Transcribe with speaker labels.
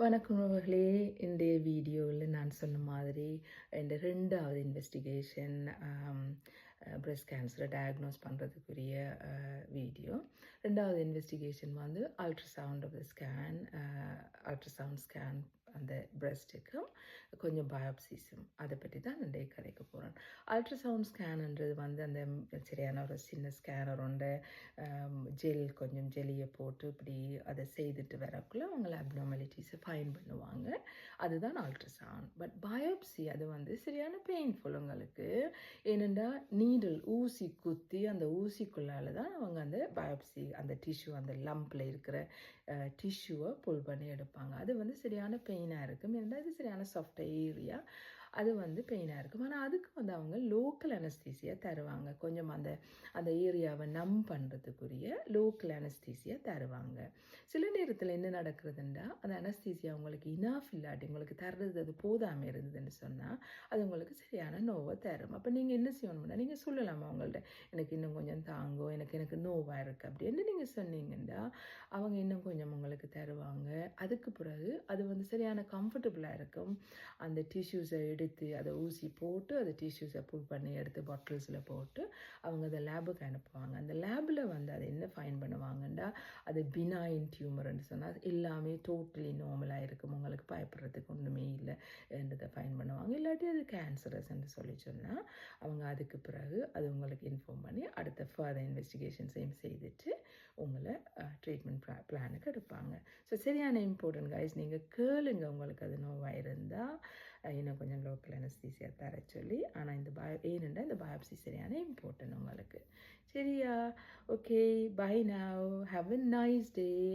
Speaker 1: வணக்கம் உறவுகளே. இன்றைய வீடியோவில் நான் சொன்ன மாதிரி இந்த 2வது இன்வெஸ்டிகேஷன் பிரஸ்ட் கேன்சரை டயக்னோஸ் பண்ணுறதுக்குரிய வீடியோ. 2வது இன்வெஸ்டிகேஷன் வந்து ultrasound of the scan, ultrasound scan அந்த பிரஸ்ட்டுக்கும் கொஞ்சம் பயாப்சிஸும் அதை பற்றி தான் இன்றைய கதைக்க போகிறேன். அல்ட்ராசவுண்ட் ஸ்கேனுன்றது வந்து அந்த சரியான ஒரு சின்ன ஸ்கேனர் உண்டு, கொஞ்சம் ஜெல்லியை போட்டு இப்படி அதை செய்துட்டு வரக்குள்ள அவங்கள அப்னார்மாலிட்டிஸை ஃபைன் பண்ணுவாங்க. அதுதான் அல்ட்ராசவுண்ட். பட் பயோப்சி அது வந்து சரியான பெயின்ஃபுல் உங்களுக்கு. ஏனெண்டா நீடில் ஊசி குத்தி அந்த ஊசிக்குள்ளால தான் அவங்க அந்த பயோப்சி அந்த டிஷ்யூ அந்த லம்பில் இருக்கிற டிஷ்யூவை புல் பண்ணி எடுப்பாங்க. அது வந்து சரியான பெயினாக இருக்கும். ஏன்னா இது சரியான சாஃப்ட் ஏரியா, அது வந்து பெயினாக இருக்கும். ஆனால் அதுக்கு வந்து அவங்க லோக்கல் அனஸ்தீசியா தருவாங்க. கொஞ்சம் அந்த அந்த ஏரியாவை நம் பண்ணுறதுக்குரிய லோக்கல் அனஸ்தீசியா தருவாங்க. சில நேரத்தில் என்ன நடக்கிறதுண்டா அந்த அனஸ்தீசியா உங்களுக்கு இனாஃப் இல்லாட்டி உங்களுக்கு தர்றது அது போதாமல் இருந்ததுன்னு சொன்னால் அது உங்களுக்கு சரியான நோவை தரும். அப்போ நீங்கள் என்ன செய்யணும்னா நீங்கள் சொல்லலாமா அவங்கள்ட்ட, எனக்கு இன்னும் கொஞ்சம் தாங்கோ, எனக்கு நோவாக இருக்குது அப்படின்னு நீங்கள் சொன்னீங்கன்னா அவங்க இன்னும் கொஞ்சம் உங்களுக்கு தருவாங்க. அதுக்கு பிறகு அது வந்து சரியான கம்ஃபர்டபுளாக இருக்கும். அந்த டிஷ்யூஸை எடுத்து அதை ஊசி போட்டு அந்த டிஷ்யூஸை புல் பண்ணி எடுத்து பாட்டில்ஸில் போட்டு அவங்க அதை லேபுக்கு அனுப்புவாங்க. அந்த லேபில் வந்து அதை என்ன ஃபைன் பண்ணுவாங்கன்னா அது பினாயின் டியூமர்ன்னு சொன்னால் எல்லாமே டோட்டலி நார்மலாக இருக்கும், உங்களுக்கு பயப்படுறதுக்கு ஒன்றுமே இல்லை என்றதை ஃபைன் பண்ணுவாங்க. இல்லாட்டி அது கேன்சரஸ்ன்னு சொல்லி சொன்னால் அவங்க அதுக்கு பிறகு அது உங்களுக்கு இன்ஃபார்ம் பண்ணி அடுத்த ஃபர்தர் இன்வெஸ்டிகேஷன்ஸையும் செய்துட்டு உங்களை ட்ரீட்மெண்ட் பிளானுக்கு எடுப்பாங்க. ஸோ சரியான இம்பார்ட்டன்ட் கைஸ், நீங்கள் கேளுங்க உங்களுக்கு அது நோவாக இருந்தால் இன்னும் கொஞ்சம் லோக்கல் அனஸ்தீசியா தர சொல்லி. ஆனால் இந்த ஏனென்றால் இந்த பயாப்சி சரியான இம்பார்ட்டன்ட் உங்களுக்கு. சரியா? Okay, bye now, have a nice day.